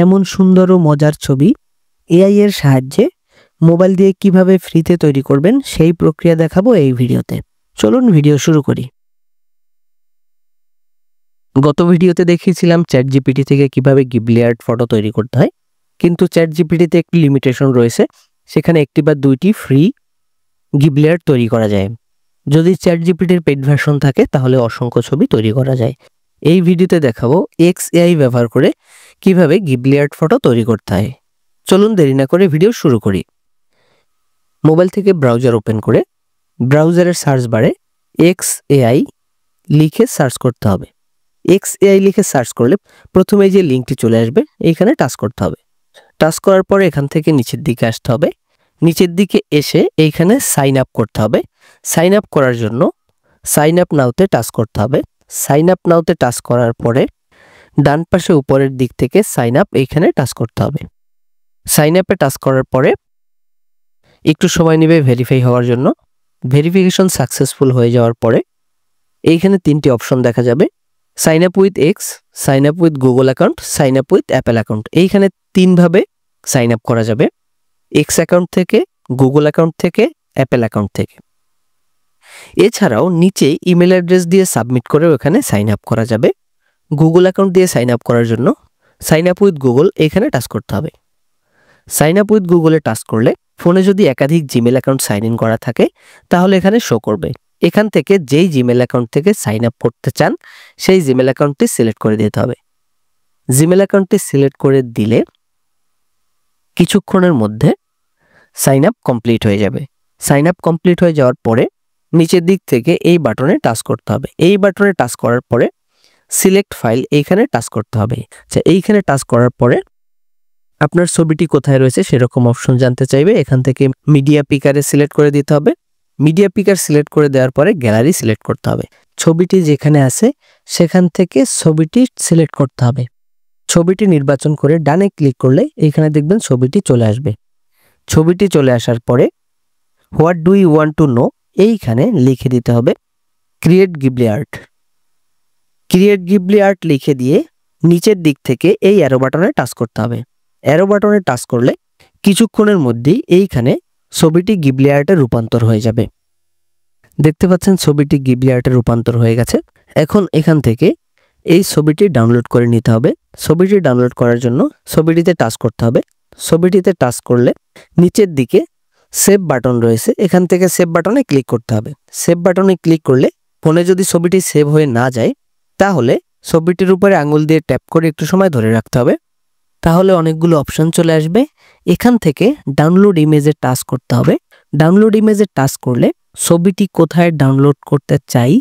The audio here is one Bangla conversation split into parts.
এমন সুন্দর ও মজার ছবি এআই এর সাহায্যে মোবাইল দিয়ে কিভাবে ফ্রিতে তৈরি করবেন সেই প্রক্রিয়া দেখাবো এই ভিডিওতে। চলুন ভিডিও শুরু করি। গত ভিডিওতে দেখিয়েছিলাম চ্যাটজিপিটি থেকে কিভাবে গিবলি আর্ট ফটো তৈরি করতে হয়, কিন্তু চ্যাটজিপিটিতে একটি লিমিটেশন রয়েছে, সেখানে একটি বা দুইটি ফ্রি গিবলি আর্ট তৈরি করা যায়। যদি চ্যাটজিপিটির পেইড ভার্সন থাকে তাহলে অসংখ্য ছবি তৈরি করা যায়। এই ভিডিওতে দেখাবো XAI ব্যবহার করে কিভাবে গিবলি আর্ট ফটো তৈরি করতে হয়। চলুন দেরি না করে ভিডিও শুরু করি। মোবাইল থেকে ব্রাউজার ওপেন করে ব্রাউজারের সার্চ বারে XAI লিখে সার্চ করতে হবে। XAI লিখে সার্চ করলে প্রথমে যে লিঙ্কটি চলে আসবে এইখানে টাচ করতে হবে। টাচ করার পরে এখান থেকে নিচের দিকে আসতে হবে। নিচের দিকে এসে এইখানে সাইন আপ করতে হবে। সাইন আপ করার জন্য সাইন আপ নাওতে টাচ করতে হবে। সাইন আপ নাওতে টাচ করার পরে ডান পাশে উপরের দিক থেকে সাইন আপ এইখানে টাচ করতে হবে। সাইন আপে টাচ করার পরে একটু সময় নেবে ভেরিফাই হওয়ার জন্য। ভেরিফিকেশন সাকসেসফুল হয়ে যাওয়ার পরে এইখানে তিনটি অপশন দেখা যাবে, sign up with X, sign up with Google account, sign up with Apple account. এইখানে তিনভাবে সাইন আপ করা যাবে, এক্স অ্যাকাউন্ট থেকে, গুগল অ্যাকাউন্ট থেকে, অ্যাপেল অ্যাকাউন্ট থেকে। এছাড়াও নিচে ইমেল অ্যাড্রেস দিয়ে সাবমিট করেও এখানে সাইন আপ করা যাবে। গুগল অ্যাকাউন্ট দিয়ে সাইন আপ করার জন্য সাইন আপ উইথ গুগল এখানে টাচ করতে হবে। সাইন আপ উইথ গুগলে টাচ করলে ফোনে যদি একাধিক জিমেল অ্যাকাউন্ট সাইন ইন করা থাকে তাহলে এখানে শো করবে। এখান থেকে যেই জিমেল অ্যাকাউন্ট থেকে সাইন আপ করতে চান সেই জিমেল অ্যাকাউন্টটি সিলেক্ট করে দিতে হবে। জিমেল অ্যাকাউন্টটি সিলেক্ট করে দিলে কিছুক্ষণের মধ্যে সাইন আপ কমপ্লিট হয়ে যাবে। সাইন আপ কমপ্লিট হয়ে যাওয়ার পরে নিচের দিক থেকে এই বাটনে টাচ করতে হবে। এই বাটনে টাচ করার পরে সিলেক্ট ফাইল এইখানে টাচ করতে হবে। আচ্ছা, এইখানে টাচ করার পরে আপনার ছবিটি কোথায় রয়েছে সেরকম অপশন জানতে চাইবে। এখান থেকে মিডিয়া পিকারে সিলেক্ট করে দিতে হবে। মিডিয়া পিকার সিলেক্ট করে দেওয়ার পরে গ্যালারি সিলেক্ট করতে হবে। ছবিটি যেখানে আছে সেখান থেকে ছবিটি সিলেক্ট করতে হবে। ছবিটি নির্বাচন করে ডানে ক্লিক করলে এইখানে দেখবেন ছবিটি চলে আসবে। ছবিটি চলে আসার পরে what do you want to know এইখানে লিখে দিতে হবে create Ghibli art. Create Ghibli art লিখে দিয়ে নিচের দিক থেকে এই অ্যারো বাটনে টাচ করতে হবে। অ্যারো বাটনে টাচ করলে কিছুক্ষণের মধ্যেই এইখানে ছবিটি গিবলি আর্টে রূপান্তর হয়ে যাবে। দেখতে পাচ্ছেন ছবিটি গিবলি আর্টে রূপান্তর হয়ে গেছে। এখন এখান থেকে এই ছবিটি ডাউনলোড করে নিতে হবে। ছবিটি ডাউনলোড করার জন্য ছবিটিতে টাচ করতে হবে। ছবিটিতে টাচ করলে নিচের দিকে সেভ বাটন রয়েছে, এখান থেকে সেভ বাটনে ক্লিক করতে হবে। সেভ বাটনে ক্লিক করলে ফোনে যদি ছবিটি সেভ হয়ে না যায় তাহলে ছবিটির উপরে আঙুল দিয়ে ট্যাপ করে একটু সময় ধরে রাখতে হবে, তাহলে অনেকগুলো অপশন চলে আসবে। এখান থেকে ডাউনলোড ইমেজে টাচ করতে হবে। ডাউনলোড ইমেজে টাচ করলে ছবিটি কোথায় ডাউনলোড করতে চাই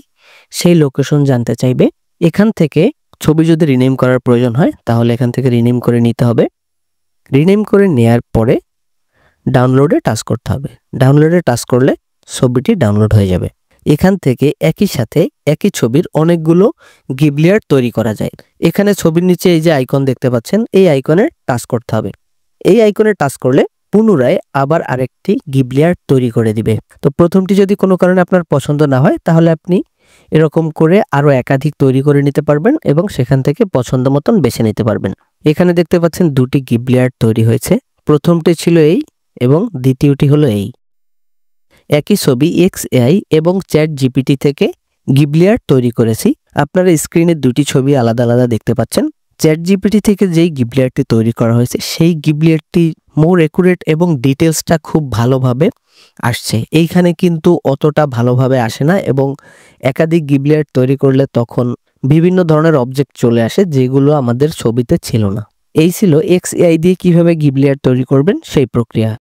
সেই লোকেশন জানতে চাইবে। এখান থেকে ছবি যদি রিনেম করার প্রয়োজন হয় তাহলে এখান থেকে রিনেম করে নিতে হবে। রিনেম করে নেয়ার পরে ডাউনলোডে টাচ করতে হবে। ডাউনলোডে টাচ করলে ছবিটি ডাউনলোড হয়ে যাবে। এখান থেকে একই সাথে একই ছবির অনেকগুলো গিবলি আর্ট তৈরি করা যায়। এখানে ছবির নিচে এই যে আইকন দেখতে পাচ্ছেন এই আইকনে টাচ করতে হবে। এই আইকনে টাচ করলে পুনরায় আবার আরেকটি গিবলি আর্ট তৈরি করে দিবে। তো প্রথমটি যদি কোনো কারণে আপনার পছন্দ না হয় তাহলে আপনি এরকম করে আরো একাধিক তৈরি করে নিতে পারবেন এবং সেখান থেকে পছন্দ মতন বেছে নিতে পারবেন। এখানে দেখতে পাচ্ছেন দুটি গিবলি আর্ট তৈরি হয়েছে। প্রথমটি ছিল এই এবং দ্বিতীয়টি হলো এই। একই ছবি XAI এবং চ্যাটজিপিটি থেকে গিবলি আর্ট তৈরি করেছি। আপনারা স্ক্রিনে দুটি ছবি আলাদা আলাদা দেখতে পাচ্ছেন। চ্যাটজিপিটি থেকে যেই গিবলি আর্টটি তৈরি করা হয়েছে সেই গিবলি আর্টটি মোর একুরেট এবং ডিটেলসটা খুব ভালোভাবে আসছে। এইখানে কিন্তু অতটা ভালোভাবে আসে না এবং একাধিক গিবলি আর্ট তৈরি করলে তখন বিভিন্ন ধরনের অবজেক্ট চলে আসে যেগুলো আমাদের ছবিতে ছিল না। এই ছিল XAI দিয়ে কিভাবে গিবলি আর্ট তৈরি করবেন সেই প্রক্রিয়া।